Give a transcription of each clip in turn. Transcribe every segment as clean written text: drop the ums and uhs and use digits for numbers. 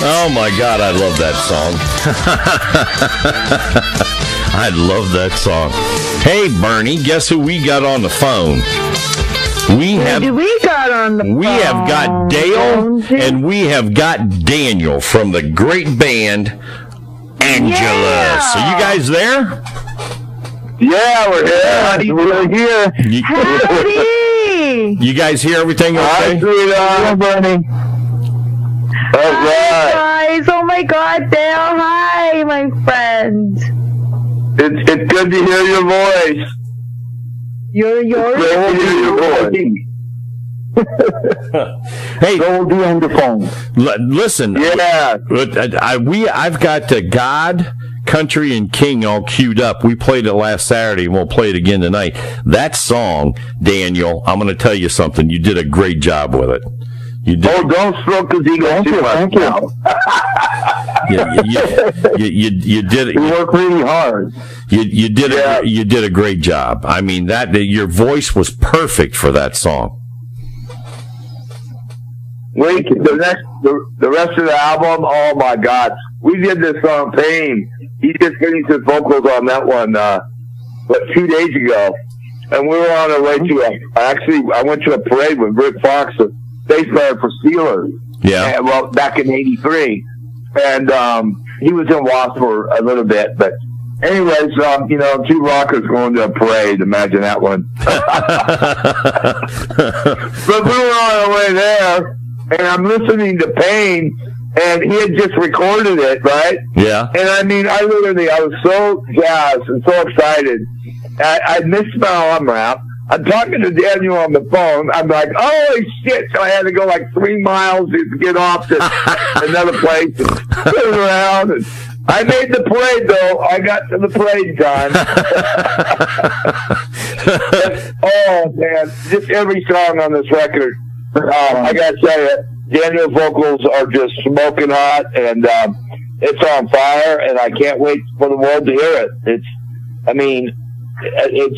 Oh, my God, I love that song. I love that song. Hey, Bernie, guess who we got on the phone? We have got Dale, and we have got Daniel from the great band Angelus. Are you guys there? Yeah, we're here. We're here. Howdy! You guys hear everything okay? Hi, sweetheart. Bernie. Hi, guys. Oh, my God, Dale. Hi, my friend. It's good to hear your voice. You're yours? Good to hear your voice. Hey, Don't be on the phone. Listen. Yeah. I've got God, Country, and King all queued up. We played it last Saturday, and we'll play it again tonight. That song, Daniel, I'm going to tell you something. You did a great job with it. You did. Oh, don't stroke his ego too much. Thank you. You did it. You work really hard. You did it. You did a great job. I mean, your voice was perfect for that song. Wait, the rest of the album. Oh my God, we did this song "Pain." He just finished his vocals on that one, 2 days ago, and we were on our way to I went to a parade with Rick Fox, a bass player for Steelers. Yeah. Well, back in '83, and he was in Wasp for a little bit, but. Anyways, two rockers going to a parade. Imagine that one. But we were on our way there, and I'm listening to Pain, and he had just recorded it, right? Yeah. And I mean, I was so jazzed and so excited. I missed my arm wrap. I'm talking to Daniel on the phone. I'm like, holy shit. So I had to go like 3 miles to get off to another place and turn around. And I made the parade, though. I got to the parade time. Oh, man. Just every song on this record. I got to tell you, Daniel's vocals are just smoking hot, and it's on fire, and I can't wait for the world to hear it. It's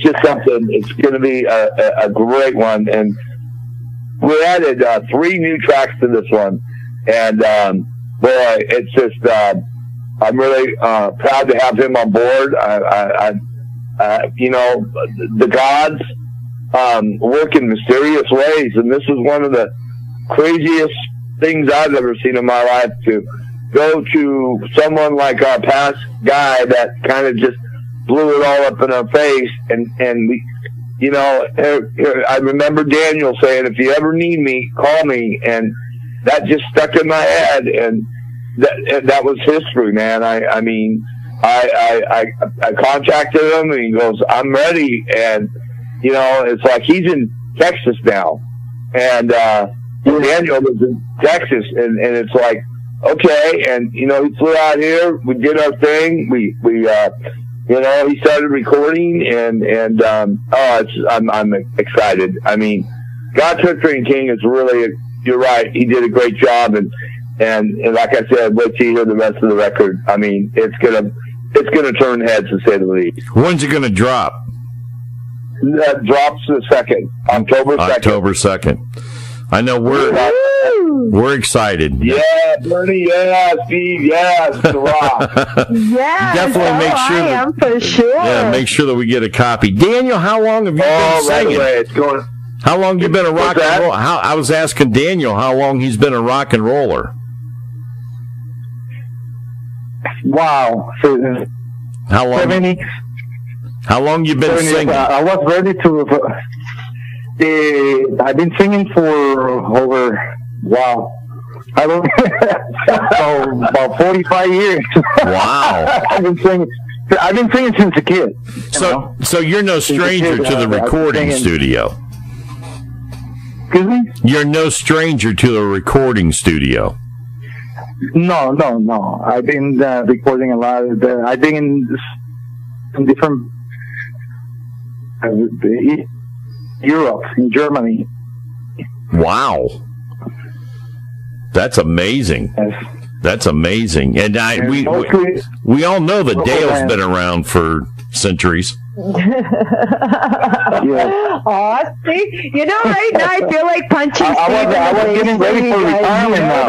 just something. It's going to be a great one. And we added 3 new tracks to this one. And, boy, it's just, I'm really proud to have him on board. The gods work in mysterious ways. And this is one of the craziest things I've ever seen in my life, to go to someone like our past guy that kind of just blew it all up in our face, and we, I remember Daniel saying, if you ever need me, call me, and that just stuck in my head, and that was history, man. I contacted him, and he goes, I'm ready, and it's like he's in Texas now, and Daniel was in Texas, and it's like, okay, and he flew out here, we did our thing, we he started recording, and I'm excited. I mean, God, Country, and King is really, you're right, he did a great job, and like I said, wait till you hear the rest of the record. I mean, it's gonna turn heads, to say the least. When's it gonna drop? That drops the 2nd, October 2nd. October 2nd. I know we're excited. Yeah, Bernie, yeah, Steve, yeah, it's the rock. Yeah, definitely make sure. I am for sure. Yeah, make sure that we get a copy. Daniel, how long have you been singing? Right away, it's going. How long you been a rock and roll? I was asking Daniel how long he's been a rock and roller. Wow. How long? How long you been singing? I was ready to. I've been singing for over. Wow. I don't about 45 years. Wow. I've been singing since a kid. So you're no stranger to the recording studio. Excuse me? You're no stranger to the recording studio. No. I've been recording a lot. I've been in different Europe, in Germany. Wow. That's amazing. Yes. That's amazing. And we all know that Dale's been around for centuries. Yeah. Oh, see, right now I feel like punching Steve. I was getting ready for retirement now.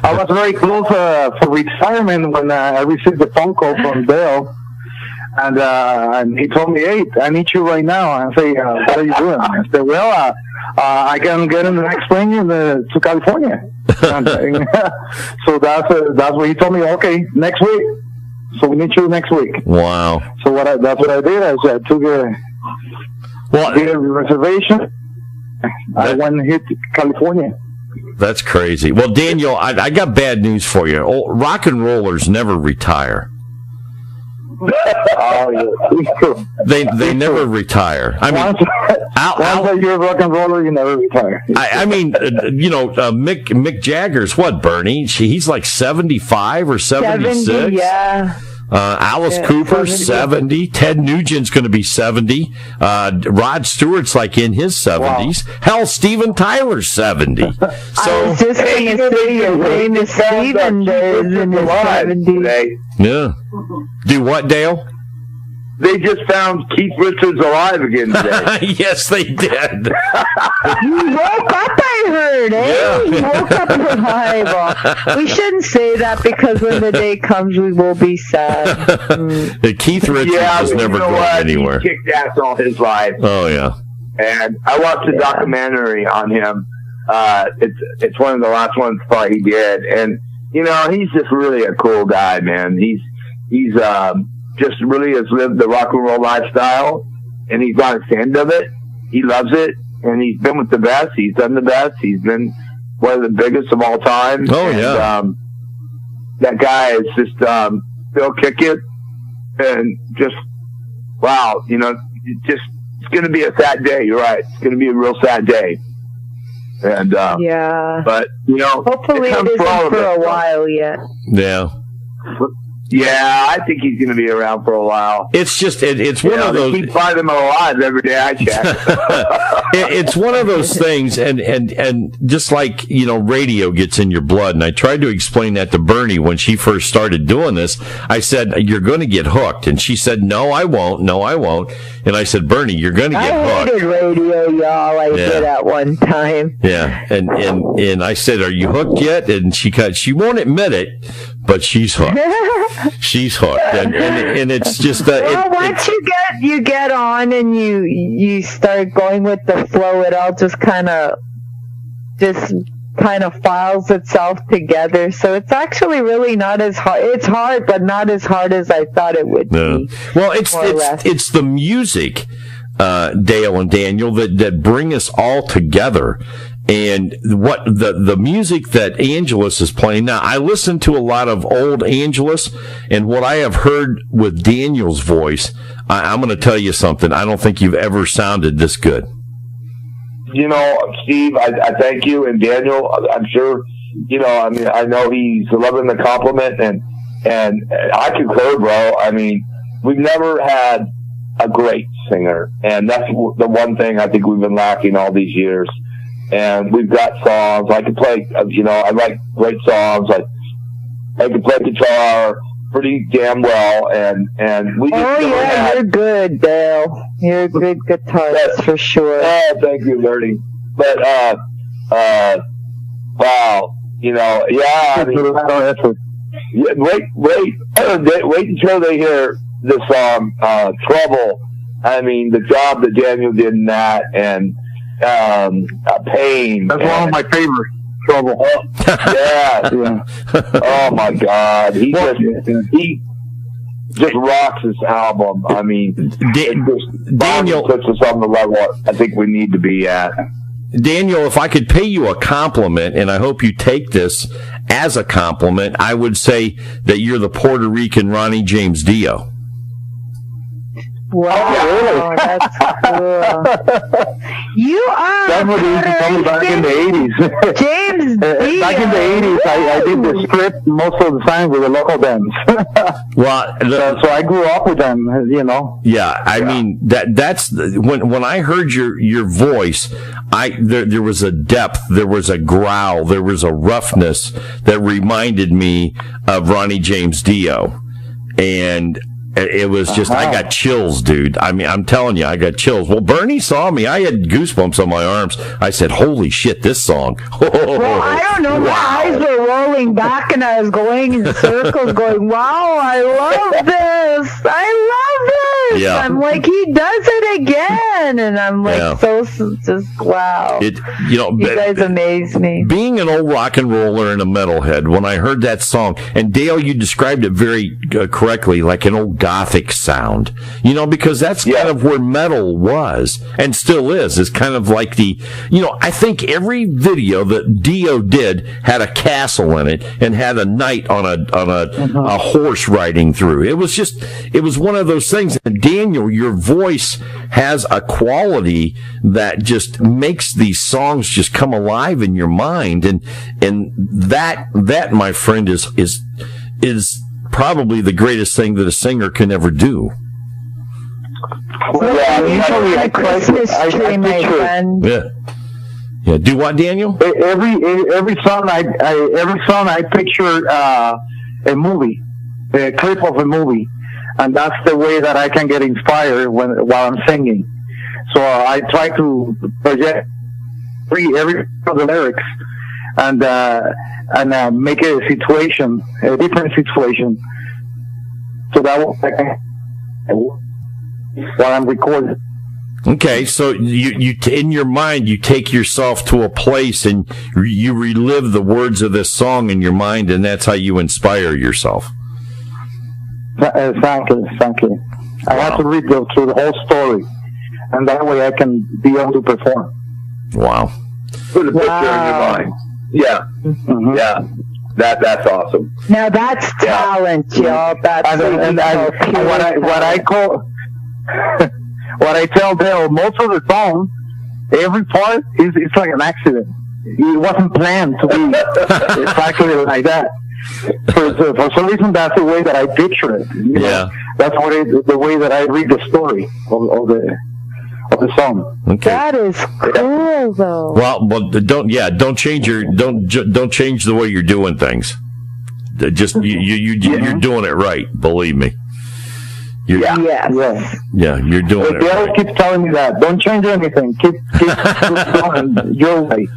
I was very close for retirement when I received a phone call from Dale. And he told me, "Hey, I need you right now." I say, "What are you doing?" I said, "Well, I can get in the next spring to California." So that's what he told me. Okay, next week. So we need you next week. Wow. So that's what I did. I took a reservation. I went here to California. That's crazy. Well, Daniel, I got bad news for you. Rock and rollers never retire. Oh, yeah. They never retire. I mean, once you're a rock and roller, you never retire. I mean, Mick Jagger's what, Bernie? He's like 75 or 76. 70, yeah. Alice Cooper, 70. Ted Nugent's going to be 70. Rod Stewart's like in his 70s. Wow. Hell, Steven Tyler's 70. So, I was just going to say your famous Steven is in his 70s. Yeah. Do what, Dale? They just found Keith Richards alive again today. Yes, they did. He woke up, I heard, eh? Yeah. He woke up alive. We shouldn't say that because when the day comes, we will be sad. Keith Richards is never going anywhere. He kicked ass all his life. Oh, yeah. And I watched a documentary on him. It's one of the last ones he did. And, he's just really a cool guy, man. He's just really has lived the rock and roll lifestyle, and he's not ashamed of it. He loves it, and he's been with the best. He's done the best. He's been one of the biggest of all time. Oh, yeah. That guy is just still kicking, and just, wow, it's going to be a sad day. You're right. It's going to be a real sad day. And, yeah. But, hopefully it isn't for a while yet. Yeah. Yeah, I think he's going to be around for a while. It's just, it's one of those. Keep finding him alive every day I check. It's one of those things, and just like, radio gets in your blood. And I tried to explain that to Bernie when she first started doing this. I said, "You're going to get hooked." And she said, "No, I won't. No, I won't." And I said, "Bernie, you're going to get hooked." I hated radio, y'all. I did at one time. Yeah. And I said, "Are you hooked yet?" And she won't admit it, but she's hooked. She's hooked, and it's just once you get on and you start going with the flow, it all just kind of files itself together. So it's actually really not as hard. It's hard, but not as hard as I thought it would be. Well, it's the music, Dale and Daniel, that bring us all together. And what the music that Angelus is playing now, I listen to a lot of old Angelus, and what I have heard with Daniel's voice, I'm going to tell you something. I don't think you've ever sounded this good. Steve, I thank you, and Daniel, I'm sure, I know he's loving the compliment, and I concur, bro. I mean, we've never had a great singer, and that's the one thing I think we've been lacking all these years. And we've got songs. I can play, I like great songs. I can play guitar pretty damn well, and we just you're good, Dale. You're a good guitarist for sure. Oh, thank you, Bernie. But wow, I mean, wait until they hear the song "Trouble." I mean, the job that Daniel did in that, and Pain. That's one of my favorite. Trouble. Yeah. Oh my God, he just rocks this album. I mean, Daniel puts us on the level I think we need to be at. Daniel, if I could pay you a compliment, and I hope you take this as a compliment, I would say that you're the Puerto Rican Ronnie James Dio. Wow, that's cool. You are That's what he used to tell me back in the 80s. James Dio. Back in the 80s, I did the script most of the time with the local bands. Well, so I grew up with them, Yeah, I mean, that's when I heard your voice, there was a depth, there was a growl, there was a roughness that reminded me of Ronnie James Dio. and it was just, I got chills, dude. I mean, I'm telling you, I got chills. Well, Bernie saw me. I had goosebumps on my arms. I said, holy shit, this song. Well, I don't know. My eyes were rolling back, and I was going in circles going, wow, I love this. I love this. Yeah. I'm like, he does it again. And I'm like, so just, wow. You guys amaze me. Being an old rock and roller and a metalhead, when I heard that song, and Dale, you described it very correctly, like an old gothic sound, because that's kind of where metal was and still is kind of like the, I think every video that Dio did had a castle in it and had a knight on a horse riding through. It was one of those things. And Daniel, your voice has a quality that just makes these songs just come alive in your mind. And that, my friend, is probably the greatest thing that a singer can ever do. Usually a Christmas tree, my friend. Yeah. Do what, Daniel? Every song I picture a movie, a clip of a movie, and that's the way that I can get inspired while I'm singing. So I try to project every of the lyrics and make a different situation, so that while I'm recording. Okay, so you in your mind, you take yourself to a place and you relive the words of this song in your mind, and that's how you inspire yourself. Exactly. I have to read through the whole story, and that way I can be able to perform. Wow. Put a picture in your mind. Yeah. Mm-hmm. Yeah. That's awesome. Now that's talent, y'all. That's what I tell Dale, most of the song, every part it's like an accident. It wasn't planned to be exactly like that. For some reason, that's the way that I picture it. That's the way that I read the story of the song. Okay. That is cool, though. Well, don't change don't change the way you're doing things. Just you're doing it right. Believe me. Yes. Yeah, you're doing it. Dale keeps telling me that. Don't change anything. Keep going your way.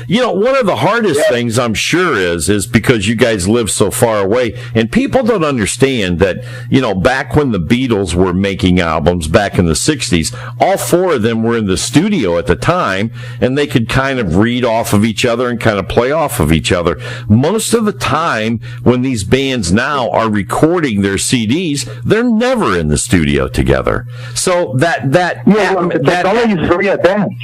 One of the hardest things, I'm sure, is because you guys live so far away, and people don't understand that, back when the Beatles were making albums back in the 60s, all four of them were in the studio at the time, and they could kind of read off of each other and kind of play off of each other. Most of the time, when these bands now are recording their CDs, they're never in the studio together. So technology is very advanced.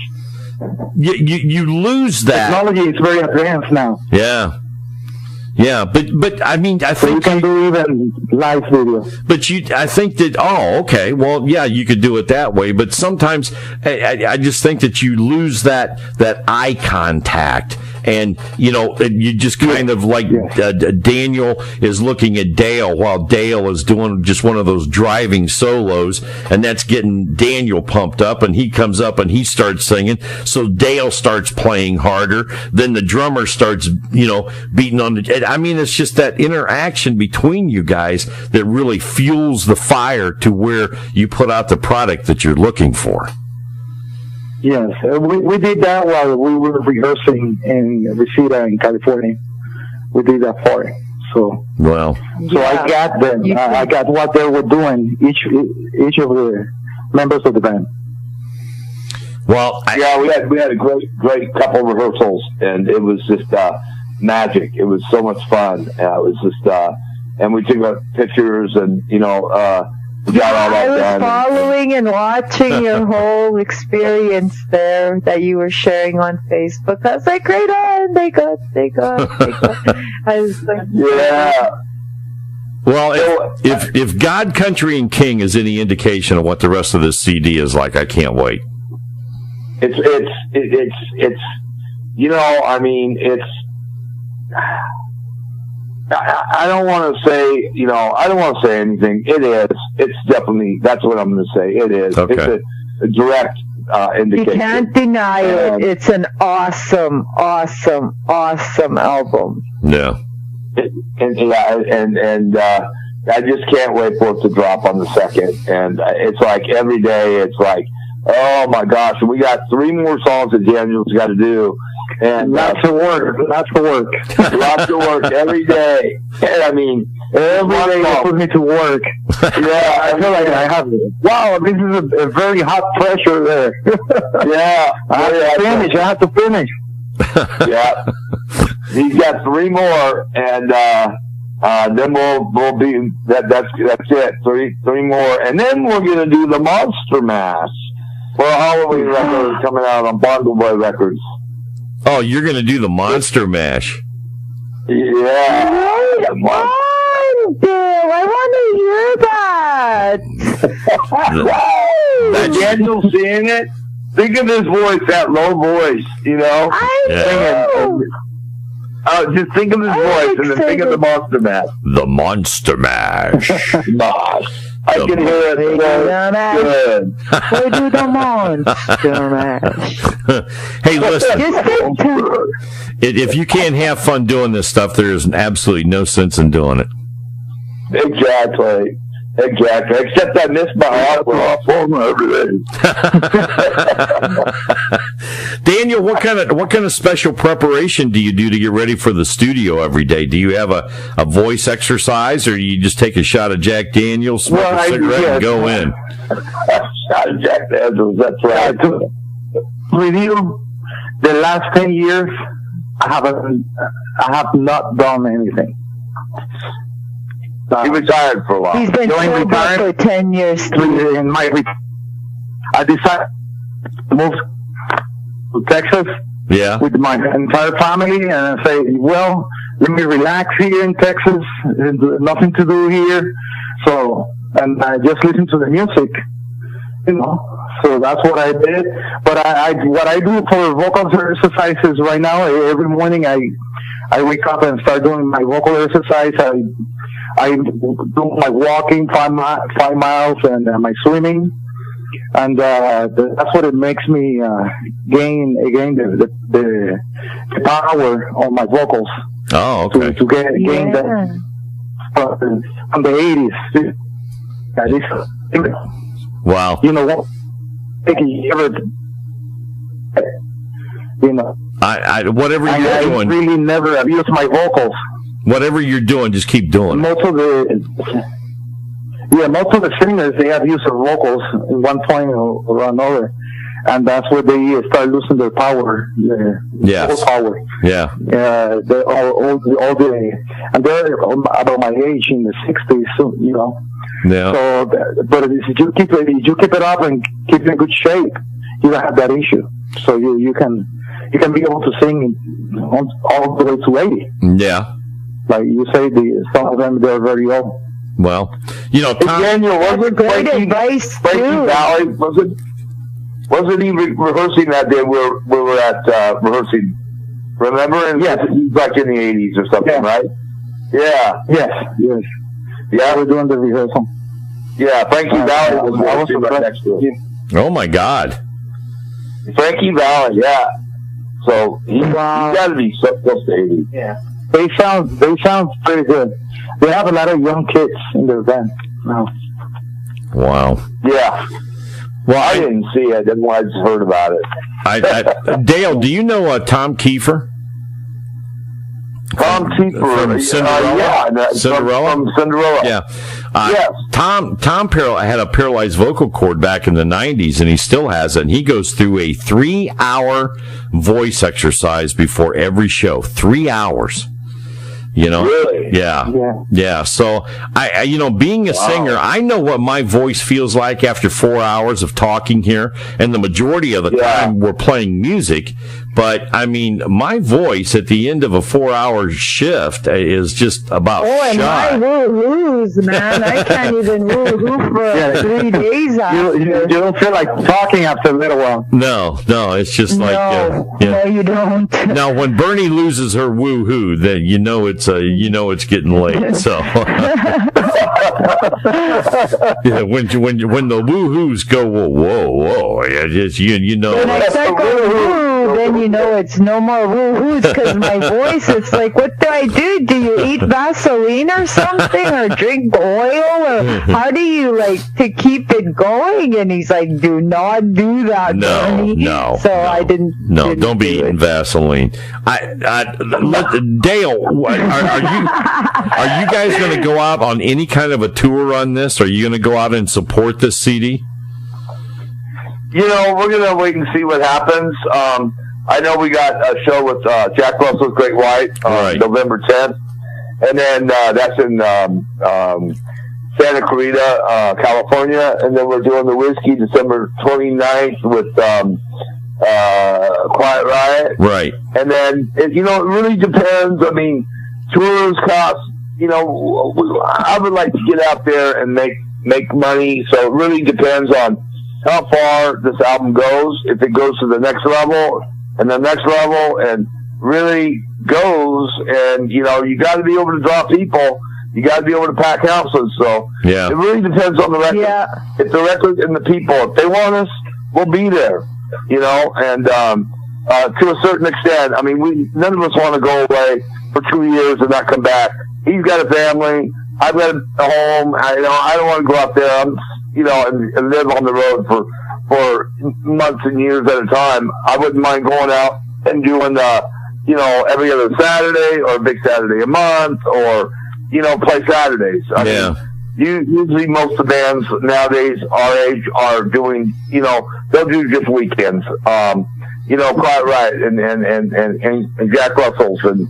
You lose that. Technology is very advanced now. Yeah, but I mean, I think you can do even live video. But I think that you could do it that way. But sometimes I just think that you lose that eye contact, and you just kind of like Daniel is looking at Dale while Dale is doing just one of those driving solos, and that's getting Daniel pumped up, and he comes up and he starts singing. So Dale starts playing harder. Then the drummer starts beating on the. I mean, it's just that interaction between you guys that really fuels the fire to where you put out the product that you're looking for. Yes, we did that while we were rehearsing in Reseda in California. We did that for it. So I got them. I got what they were doing. Each of the members of the band. Well, we had a great couple rehearsals, and it was just magic. It was so much fun. It was just, and we took pictures, and we got all that done. I was following and watching your whole experience there that you were sharing on Facebook. I was like, right on, they got. I was like, yeah. Well, if God, Country, and King is any indication of what the rest of this CD is like, I can't wait. It's I mean, it's. I don't want to say, I don't want to say anything. It is. It's definitely, that's what I'm going to say. It is. Okay. It's a direct indication. You can't deny it. It's an awesome, awesome, awesome album. Yeah. I just can't wait for it to drop on the 2nd. And it's like every day, it's like, oh my gosh, we got 3 more songs that Daniel's got to do. And lots of work lots of work every day. And I mean, every day you put me to work. Yeah, I feel like I have. Wow, this is a very hot pressure there. Yeah, I have to finish. Yeah, he's got 3 more, and then we'll be that's it. 3 more, and then we're gonna do the Monster Mash for a Halloween record coming out on Bongo Boy Records. Oh, you're going to do the Monster Mash. Yeah. Come on, Bill. I want to hear that. Daniel seeing it? Think of his voice, that low voice, you know? I know. Just think of his voice and then think of the Monster Mash. The Monster Mash. I can hear it. Good. We do the Monster Mash. Hey, listen. If you can't have fun doing this stuff, there is absolutely no sense in doing it. Exactly. Except I miss my opera every day. Daniel, what kind of special preparation do you do to get ready for the studio every day? Do you have a voice exercise, or do you just take a shot of Jack Daniels, smoke a cigarette, and go in? Shot of Jack Daniels, that's right. With you, the last 10 years, I have not done anything. He retired for a while. He's been sober for 10 years. I decided to move to Texas with my entire family, and I say, well, let me relax here in Texas. There's nothing to do here. So, and I just listen to the music, you know. So that's what I did. But what I do for vocal exercises right now, every morning I wake up and start doing my vocal exercise. I do my walking 5 miles and my swimming, and that's what it makes me gain again the power on my vocals. Oh, okay. To gain that from the 80s. Wow. You know what? You know. Whatever you're doing. I really never abuse my vocals. Whatever you're doing, just keep doing it. Most of the singers, they have used their vocals at one point or another, and that's where they start losing their power, their vocal power. Yeah. And they're about my age, in the 60s, so, you know. Yeah. So, but if you keep it up and keep it in good shape, you don't have that issue. So you can be able to sing all the way to 80. Yeah. Like you say, some of them, they're very old. Well, you know, Tom, Daniel, wasn't Frankie Valley, wasn't he rehearsing that day we were at rehearsing? Remember? And yes. He's like in the 80s or something, right? Yeah. Yes. Yeah, we're doing the rehearsal. Yeah, Frankie Valley was right next to him. Oh, my God. Frankie Valley, yeah. So he's got to be so close to 80. Yeah. They sound pretty good. They have a lot of young kids in their band now. Wow. Yeah. Well, I didn't see it. I just heard about it. Dale, do you know Tom Kiefer? Tom Kiefer from Cinderella. Cinderella. From Cinderella. Yeah. Yes. Tom had a paralyzed vocal cord back in the 90s, and he still has it. And he goes through a 3-hour voice exercise before every show. 3 hours. You know? Really? Yeah. So I being a singer, I know what my voice feels like after 4 hours of talking here, and the majority of the time we're playing music. But I mean, my voice at the end of a 4-hour shift is just about shot. My woo-hoos, man! I can't even woo-hoo for 3 days after. You don't feel like talking after a little while. No, it's just like no, you don't. Now, when Bernie loses her woo-hoo, then you know it's getting late. So when the woo-hoos go whoa, you know. When I start going woo, then you know it's no more woo-hoos because my voice, it's like, what do I do? Do you eat Vaseline or something or drink oil? Or how do you, like, to keep it going? And he's like, do not do that, Bernie. So I didn't. No, don't be eating Vaseline. Dale, are you guys going to go out on any kind of a tour on this? Are you going to go out and support this CD? You know, we're going to wait and see what happens. I know we got a show with Jack Russell's Great White November 10th. And then that's in Santa Clarita, California. And then we're doing the Whiskey December 29th with Quiet Riot. Right. And then, it really depends. I mean, tours cost, I would like to get out there and make money. So it really depends on how far this album goes. If it goes to the next level and the next level and really goes, and you got to be able to draw people. You got to be able to pack houses. So it really depends on the record. Yeah. It's the record and the people. If they want us, we'll be there. And to a certain extent, I mean, none of us want to go away for 2 years and not come back. He's got a family. I've got a home. I don't want to go out there. And live on the road for months and years at a time. I wouldn't mind going out and doing every other Saturday or a big Saturday a month, or play Saturdays. I mean, usually most of the bands nowadays our age are doing, they'll do just weekends. Quiet Riot and Jack Russell's and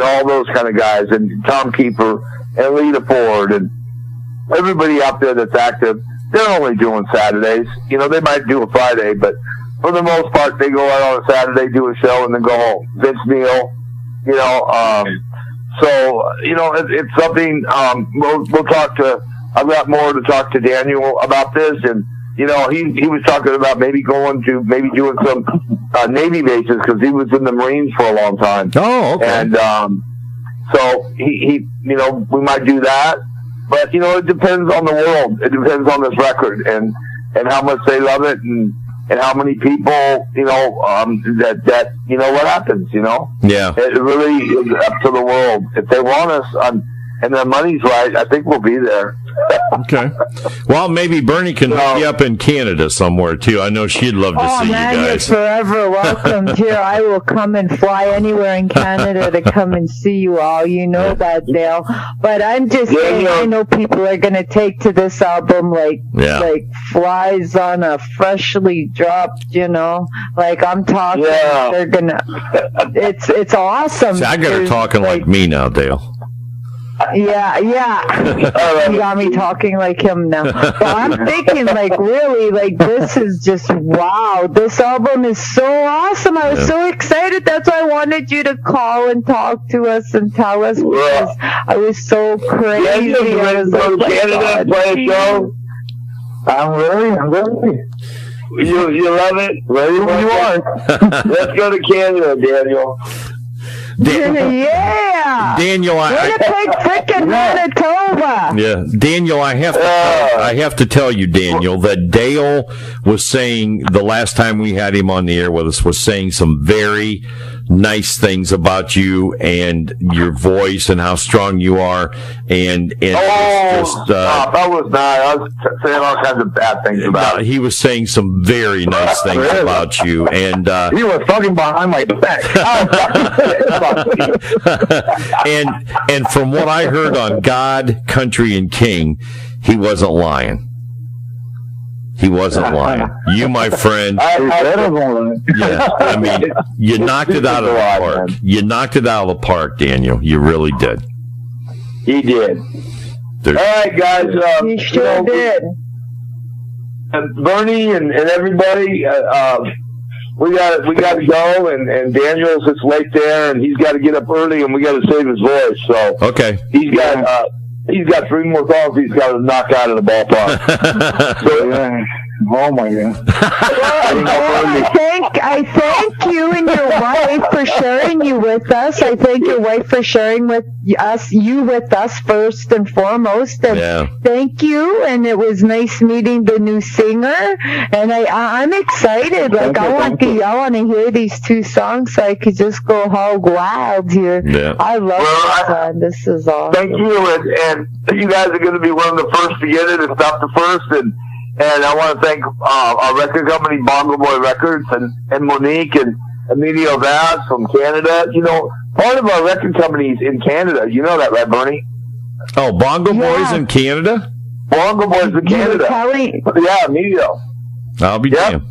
all those kind of guys, and Tom Keeper and Lita Ford and everybody out there that's active. They're only doing Saturdays. They might do a Friday, but for the most part, they go out on a Saturday, do a show, and then go home. Vince Neil, so, it's something, we'll talk to, I've got more to talk to Daniel about this, and, he was talking about maybe doing some, Navy bases, because he was in the Marines for a long time. Oh, okay. And, so he we might do that. But, it depends on the world. It depends on this record and how much they love it and how many people, that what happens, Yeah. It really is up to the world. If they want us and the money's right, I think we'll be there. Okay. Well, maybe Bernie can hook you up in Canada somewhere, too. I know she'd love to see you guys. You're forever welcome here. I will come and fly anywhere in Canada to come and see you all. You know that, Dale. But I'm just saying, I know people are going to take to this album like flies on a freshly dropped, like I'm talking. Yeah. They're going to, it's awesome. See, I got her talking like me now, Dale. Yeah. You got me talking like him now. But I'm thinking, really, this is just, wow, this album is so awesome. I was so excited. That's why I wanted you to call and talk to us and tell us, because I was so crazy. I was go to Canada and play a show. I'm ready. You love it? Ready when you are. Let's go to Canada, Daniel. Yeah, Daniel, Winnipeg, frickin' Manitoba. Yeah, Daniel, I have to tell you, Daniel, that Dale was saying the last time we had him on the air with us was saying some very nice things about you and your voice and how strong you are, and it's just that was not. I was saying all kinds of bad things about. He was saying some very nice things about you, and he was talking behind my back. and from what I heard on God, Country, and King, he wasn't lying. He wasn't lying. You, my friend. Yeah, I mean, you knocked it out of the park. You knocked it out of the park, Daniel. You really did. He did. All right, guys. You sure did. Bernie and everybody, we got to go, and Daniel's just late there, and he's got to get up early, and we got to save his voice. So okay, he's got 3 more calls he's got to knock out of the ballpark. Oh my God! I thank you and your wife for sharing you with us. I thank your wife for sharing you with us first and foremost. And thank you. And it was nice meeting the new singer. And I'm excited. Like I want to hear these 2 songs so I could just go hog wild here. Yeah. I love this song. This is awesome. Thank you, and you guys are going to be one of the first to get it, if not the first. And I want to thank our record company, Bongo Boy Records, and Monique and Emilio Vaz from Canada. You know, part of our record company's in Canada. You know that, right, Bernie? Oh, Bongo Boys in Canada? Bongo Boys in Canada. Yeah, Emilio. I'll be damned.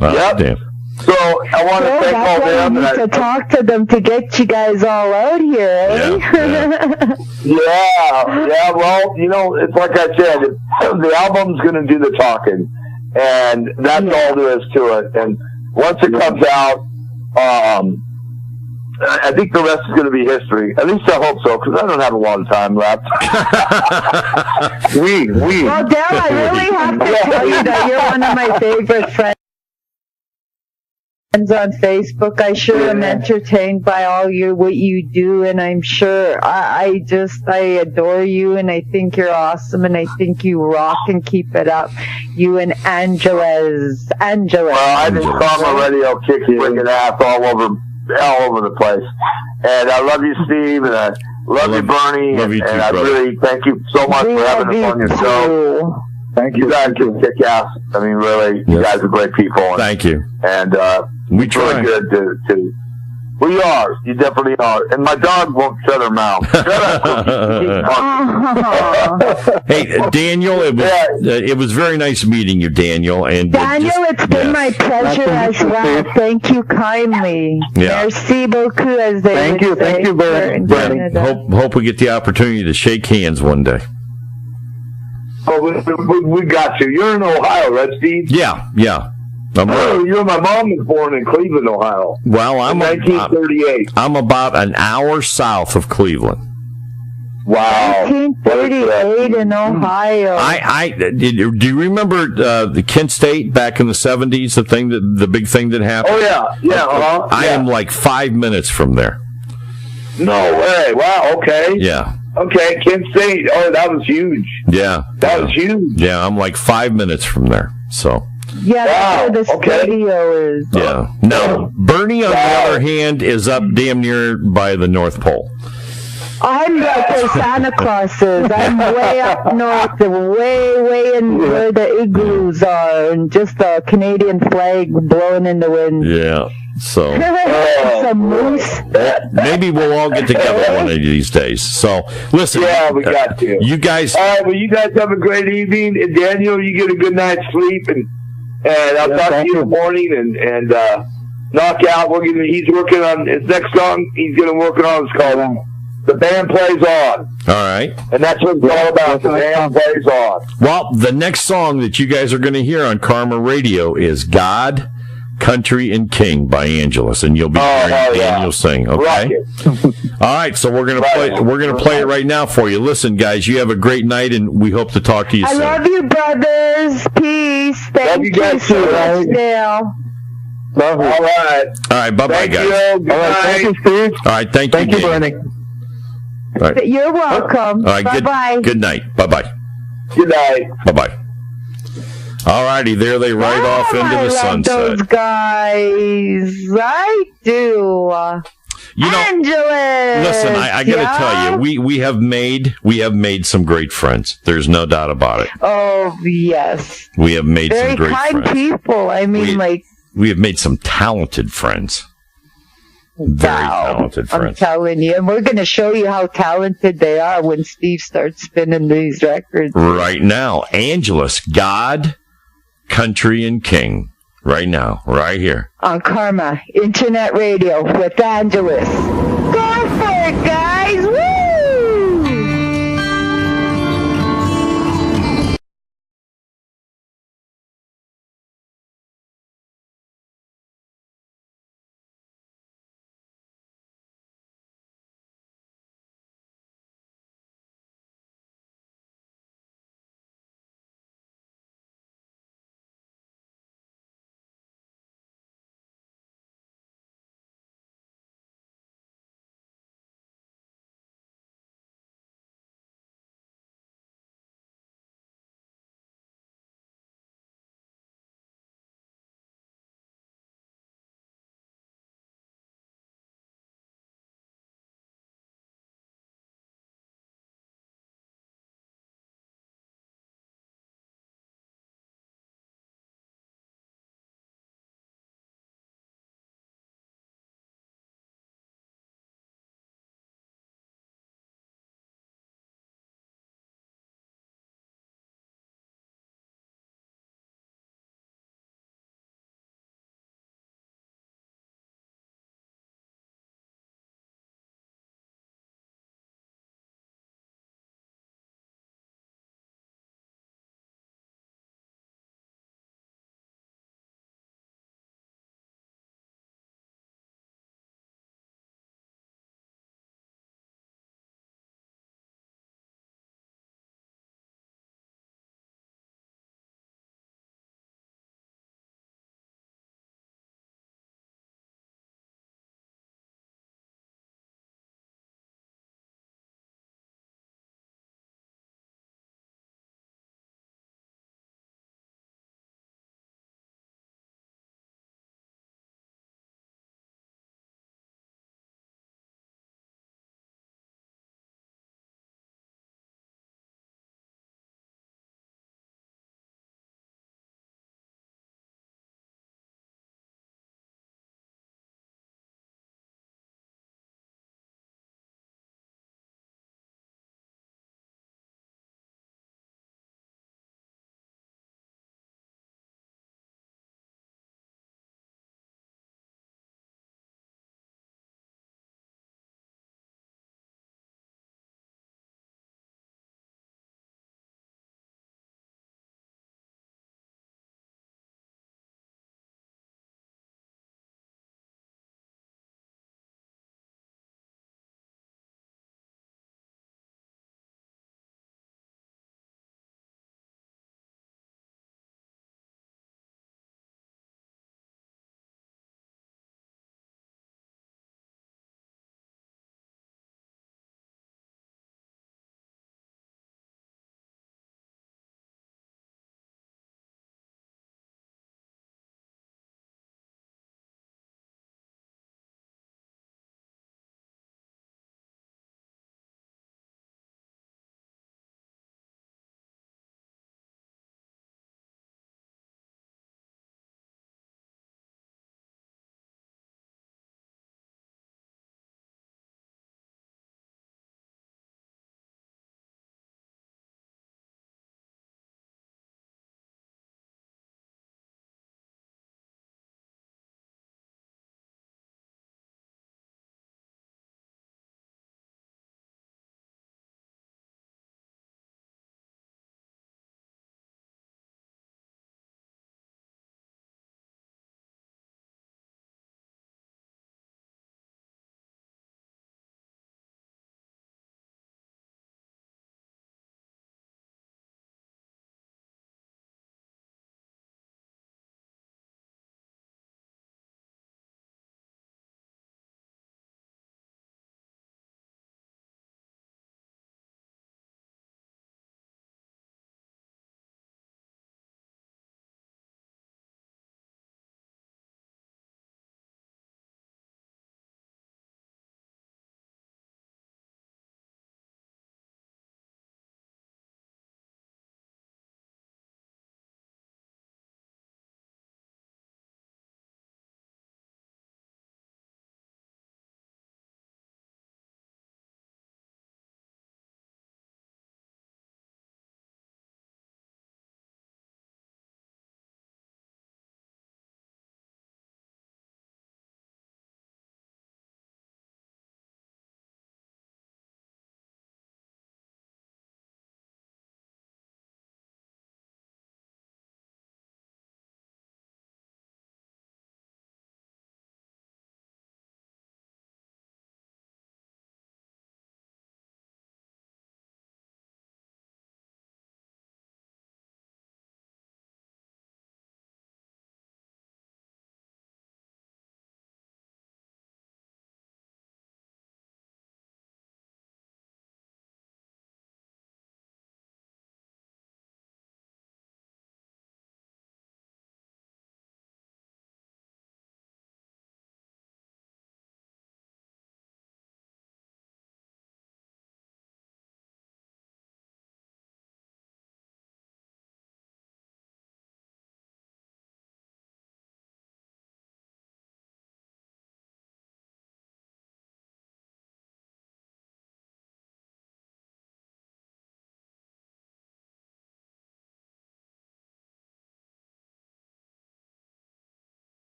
Damn. So I want to thank all them. We need to talk to them to get you guys all out here, eh? Yeah. Well, you know, it's like I said, the album's going to do the talking, and that's all there is to it. And once it comes out, I think the rest is going to be history. At least I hope so, because I don't have a long time left. Well, Dale, I really have to tell you that you're one of my favorite friends on Facebook. I sure am entertained by what you do, and I'm sure I adore you, and I think you're awesome, and I think you rock, and keep it up. You and Angela. Well, I think Karma Radio kicks freaking ass all over the place, and I love you, Steve, and I love you, Bernie, love you too, and I brother. really thank you so much for having us on your show. Thank you. You guys can kick ass. I mean, really, you guys are great people. And, thank you. And we try. Really good to. We are. You definitely are. And my dog won't shut her mouth. Shut up. Hey, Daniel, it was very nice meeting you, Daniel. And Daniel, it's been my pleasure as well. Thank you kindly. Merci beaucoup, as they Thank you very much. Hope we get the opportunity to shake hands one day. Oh, we got you. You're in Ohio, right, Steve? Yeah. My mom was born in Cleveland, Ohio. Well, I'm 1938. I'm about an hour south of Cleveland. Wow. 1938 in Ohio. Do you remember the Kent State back in the 70s? The big thing that happened. Oh yeah. I am like 5 minutes from there. No way! Wow. Okay. Yeah. Okay, Kent State. Oh, that was huge. Yeah. That was huge. Yeah, I'm like 5 minutes from there. So. Yeah, that's where the studio is. Yeah. No, Bernie, on the other hand, is up damn near by the North Pole. I'm like where Santa Claus is. I'm way up north, way in where the igloos are, and just a Canadian flag blowing in the wind. Yeah. So some moose. Maybe we'll all get together one of these days. So listen. Yeah, we got to. You guys. All right. Well, you guys have a great evening, and Daniel, you get a good night's sleep, and I'll talk to you in the morning, and knock out. He's working on his next song. He's going to work on. It's called "The Band Plays On." All right. And that's what it's all about. The band plays on. Well, the next song that you guys are going to hear on Karma Radio is "God, Country, and King" by Angelus, and you'll be hearing Daniel sing. Okay. All right, so we're gonna play. We're gonna play it right now for you. Listen, guys, you have a great night, and we hope to talk to you soon. I love you, brothers. Peace. Thank you so much, Dale. All right. All right. Bye, guys. Good night. Thank you, Steve. All right. Thank you, Bernie. All right. You're welcome. All right. Bye-bye. Good night. Bye-bye. Good night. Bye-bye. All righty, there they ride off into the sunset. Those guys, I do. Angelus. Listen, I got to tell you, we have made some great friends. There's no doubt about it. Oh yes, we have made some great friends. Very kind people. I mean, we have made some talented friends. Very talented friends. I'm telling you, and we're going to show you how talented they are when Steve starts spinning these records. Right now, Angelus, God, Country, and King. Right now, right here. On Karma Internet Radio with Angelus. Go for it, guys! Woo!